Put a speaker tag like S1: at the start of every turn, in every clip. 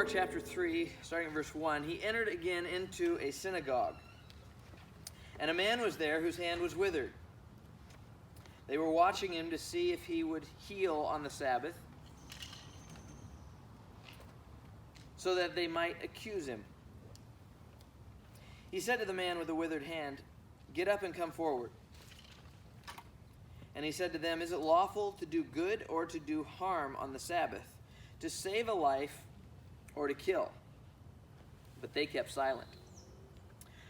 S1: chapter 3, starting in verse 1, he entered again into a synagogue, and a man was there whose hand was withered. They were watching him to see if he would heal on the Sabbath, so that they might accuse him. He said to the man with the withered hand, "Get up and come forward." And he said to them, "Is it lawful to do good or to do harm on the Sabbath, to save a life or to kill?" But they kept silent.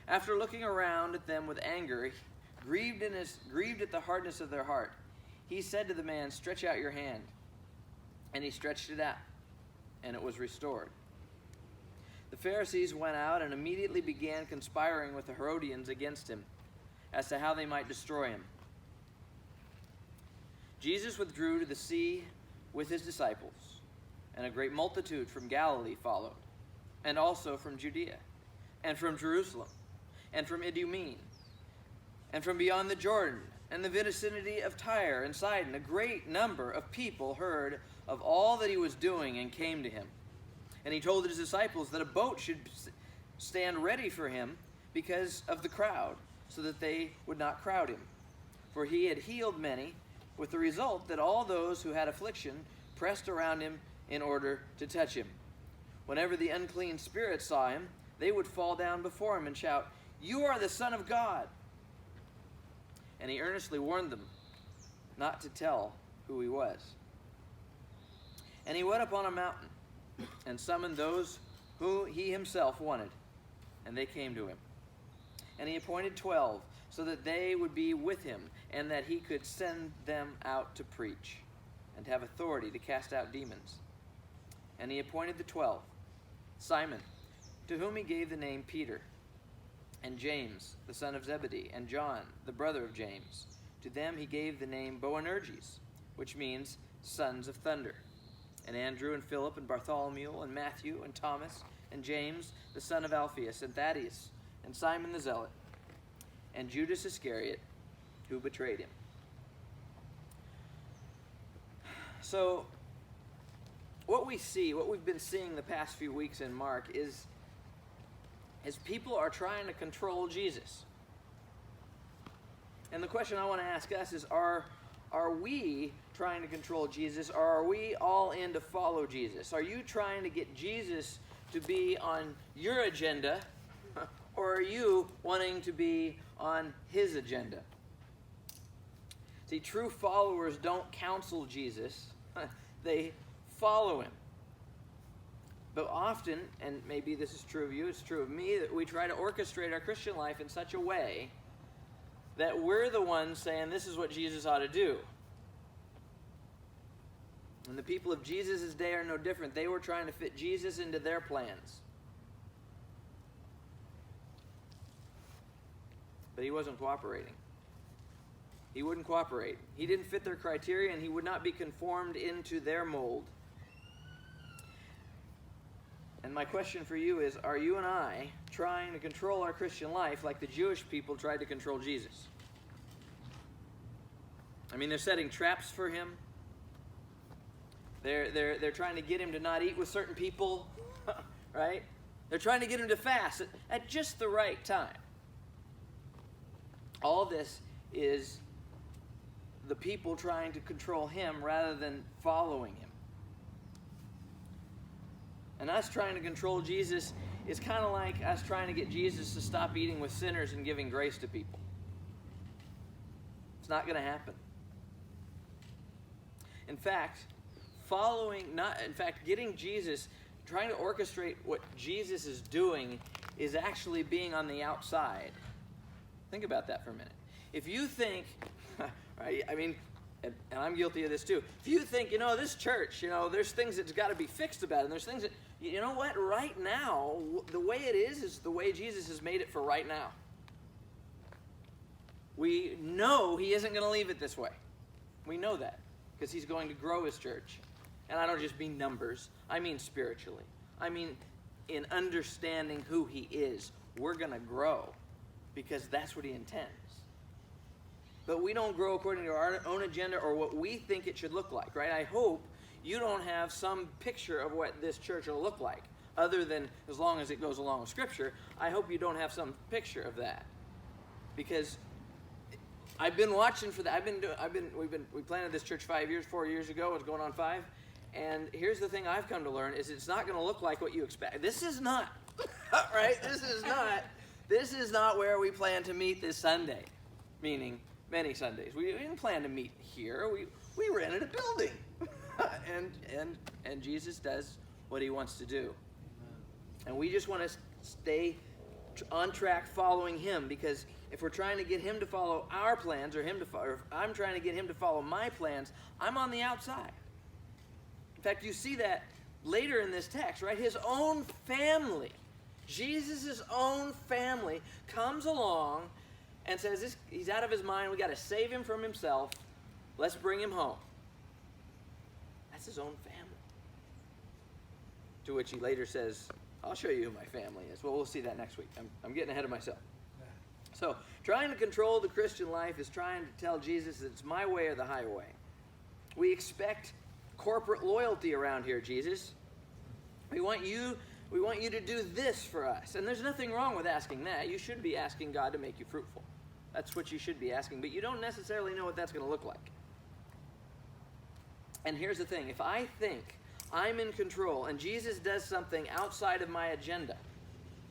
S1: After looking around at them with anger, grieved at the hardness of their heart, he said to the man, "Stretch out your hand." And he stretched it out, and it was restored. The Pharisees went out and immediately began conspiring with the Herodians against him, as to how they might destroy him. Jesus withdrew to the sea with his disciples, and a great multitude from Galilee followed, and also from Judea, and from Jerusalem, and from Idumea, and from beyond the Jordan, and the vicinity of Tyre and Sidon. A great number of people heard of all that he was doing and came to him. And he told his disciples that a boat should stand ready for him because of the crowd, so that they would not crowd him. For he had healed many, with the result that all those who had affliction pressed around him in order to touch him. Whenever the unclean spirits saw him, they would fall down before him and shout, "You are the Son of God." And he earnestly warned them not to tell who he was. And he went up on a mountain and summoned those who he himself wanted, and they came to him. And he appointed 12, so that they would be with him, and that he could send them out to preach, and have authority to cast out demons. And he appointed the 12, Simon, to whom he gave the name Peter, and James, the son of Zebedee, and John, the brother of James. To them he gave the name Boanerges, which means sons of thunder. And Andrew and Philip and Bartholomew and Matthew and Thomas and James, the son of Alphaeus, and Thaddeus and Simon the Zealot, and Judas Iscariot, who betrayed him. So, what we've been seeing the past few weeks in Mark is people are trying to control Jesus. And the question I want to ask us is, are we trying to control Jesus, or are we all in to follow Jesus? Are you trying to get Jesus to be on your agenda, or are you wanting to be on his agenda? See, true followers don't counsel Jesus, they follow him. But often, and maybe this is true of you, it's true of me, that we try to orchestrate our Christian life in such a way that we're the ones saying this is what Jesus ought to do. And the people of Jesus' day are no different. They were trying to fit Jesus into their plans. But he wasn't cooperating. He wouldn't cooperate. He didn't fit their criteria, and he would not be conformed into their mold. And my question for you is, are you and I trying to control our Christian life like the Jewish people tried to control Jesus? I mean, they're setting traps for him. They're trying to get him to not eat with certain people, right? They're trying to get him to fast at just the right time. All this is the people trying to control him rather than following him. And us trying to control Jesus is kind of like us trying to get Jesus to stop eating with sinners and giving grace to people. It's not going to happen. In fact, getting Jesus, trying to orchestrate what Jesus is doing is actually being on the outside. Think about that for a minute. If you think, right, I mean, and I'm guilty of this too. If you think, this church, there's things that's got to be fixed about it, and there's things that, you know what, right now, the way it is the way Jesus has made it for right now. We know he isn't going to leave it this way. We know that because he's going to grow his church. And I don't just mean numbers. I mean spiritually. I mean in understanding who he is. We're going to grow because that's what he intends. But we don't grow according to our own agenda or what we think it should look like, right? I hope you don't have some picture of what this church will look like. other than as long as it goes along with Scripture, I hope you don't have some picture of that. Because I've been watching for that. We planted this church 4 years ago. It's going on 5. And here's the thing I've come to learn is it's not going to look like what you expect. This is not, right? This is not where we plan to meet this Sunday, meaning many Sundays. We didn't plan to meet here. We rented a building. and Jesus does what he wants to do. And we just want to stay on track following him, because if we're trying to get him to follow our plans, or if I'm trying to get him to follow my plans, I'm on the outside. In fact, you see that later in this text, right? His own family, Jesus' own family, comes along and says, he's out of his mind. We got to save him from himself. Let's bring him home. That's his own family. To which he later says, I'll show you who my family is. Well, we'll see that next week. I'm getting ahead of myself. So, trying to control the Christian life is trying to tell Jesus that it's my way or the highway. We expect corporate loyalty around here, Jesus. We want you to do this for us. And there's nothing wrong with asking that. You should be asking God to make you fruitful. That's what you should be asking. But you don't necessarily know what that's going to look like. And here's the thing. If I think I'm in control and Jesus does something outside of my agenda,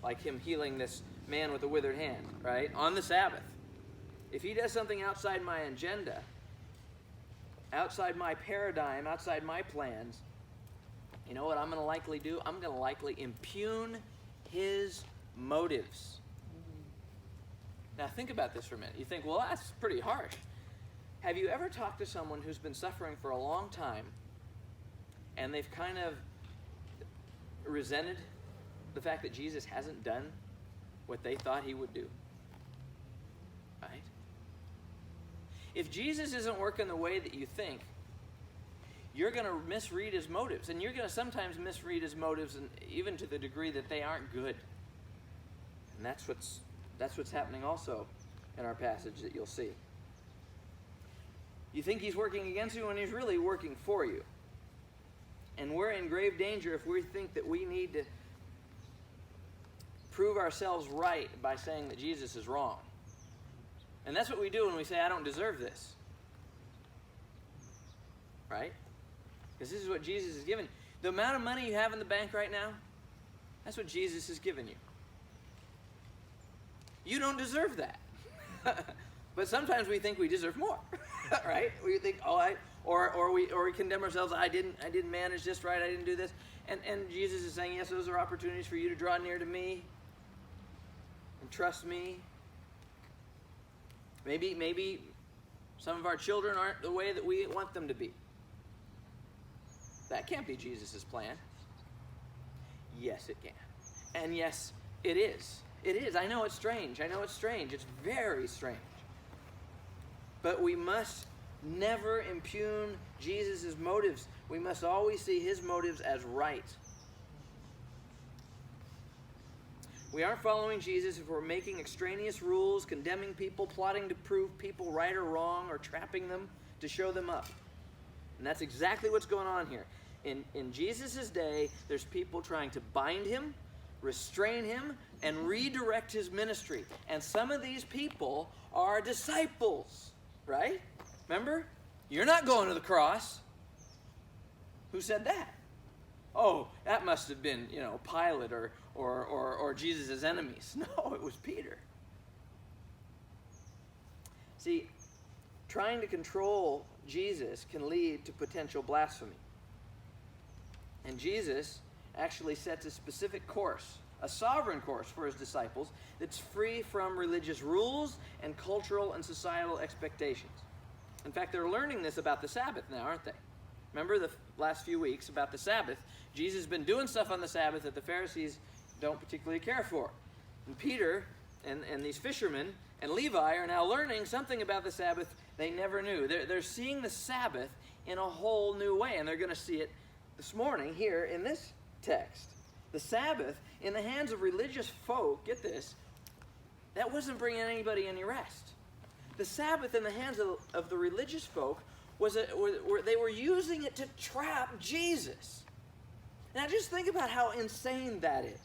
S1: like him healing this man with a withered hand, right, on the Sabbath, if he does something outside my agenda, outside my paradigm, outside my plans, you know what I'm going to likely do? I'm going to likely impugn his motives. Now think about this for a minute. You think, well, that's pretty harsh. Have you ever talked to someone who's been suffering for a long time and they've kind of resented the fact that Jesus hasn't done what they thought he would do? Right? If Jesus isn't working the way that you think, you're going to misread his motives. And you're going to sometimes misread his motives, and even to the degree that they aren't good. And that's what's happening also in our passage that you'll see. You think he's working against you when he's really working for you. And we're in grave danger if we think that we need to prove ourselves right by saying that Jesus is wrong. And that's what we do when we say, I don't deserve this. Right? Because this is what Jesus has given you. The amount of money you have in the bank right now, that's what Jesus has given you. You don't deserve that. But sometimes we think we deserve more. Right? We think, or we condemn ourselves, I didn't manage this right, I didn't do this. And Jesus is saying, yes, those are opportunities for you to draw near to me and trust me. Maybe some of our children aren't the way that we want them to be. That can't be Jesus' plan. Yes, it can. And yes, it is. It is. I know it's strange. It's very strange. But we must never impugn Jesus' motives. We must always see his motives as right. We aren't following Jesus if we're making extraneous rules, condemning people, plotting to prove people right or wrong, or trapping them to show them up. And that's exactly what's going on here. In Jesus' day, there's people trying to bind him, restrain him, and redirect his ministry. And some of these people are disciples, right? Remember? You're not going to the cross. Who said that? Oh, that must have been, Pilate or Jesus' enemies. No, it was Peter. See, trying to control Jesus can lead to potential blasphemy. And Jesus actually sets a specific course, a sovereign course for his disciples that's free from religious rules and cultural and societal expectations. In fact, they're learning this about the Sabbath now, aren't they? Remember the last few weeks about the Sabbath. Jesus has been doing stuff on the Sabbath that the Pharisees don't particularly care for. And Peter and these fishermen and Levi are now learning something about the Sabbath they never knew. They're seeing the Sabbath in a whole new way, and they're going to see it this morning here in this text. The Sabbath in the hands of religious folk, get this, that wasn't bringing anybody any rest. The Sabbath in the hands of the religious folk they were using it to trap Jesus. Now just think about how insane that is.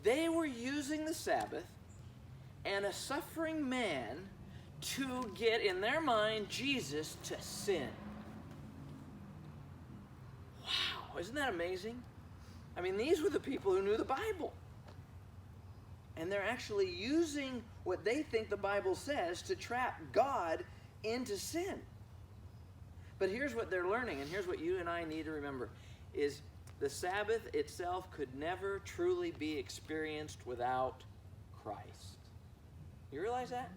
S1: They were using the Sabbath and a suffering man to get, in their mind, Jesus to sin. Wow, isn't that amazing? I mean, these were the people who knew the Bible. And they're actually using what they think the Bible says to trap God into sin. But here's what they're learning, and here's what you and I need to remember, is the Sabbath itself could never truly be experienced without Christ. You realize that?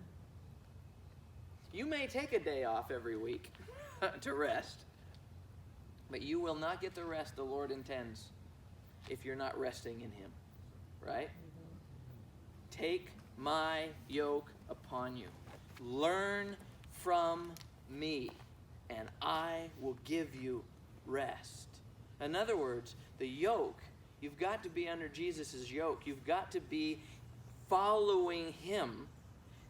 S1: You may take a day off every week to rest, but you will not get the rest the Lord intends if you're not resting in Him, right? Take my yoke upon you. Learn from me, and I will give you rest. In other words, the yoke, you've got to be under Jesus' yoke. You've got to be following Him.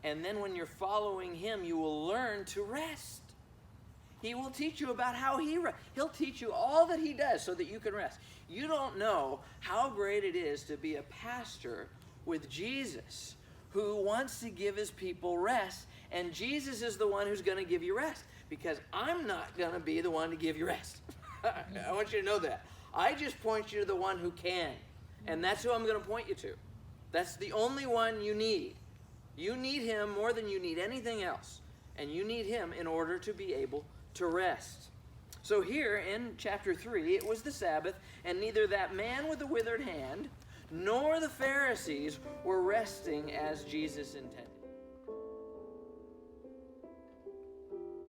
S1: And then when you're following Him, you will learn to rest. He will teach you about how He'll teach you all that He does so that you can rest. You don't know how great it is to be a pastor with Jesus who wants to give His people rest. And Jesus is the one who's going to give you rest, because I'm not going to be the one to give you rest. I want you to know that. I just point you to the one who can. And that's who I'm going to point you to. That's the only one you need. You need Him more than you need anything else. And you need Him in order to be able to rest. So here in chapter 3, it was the Sabbath, and neither that man with the withered hand nor the Pharisees were resting as Jesus intended.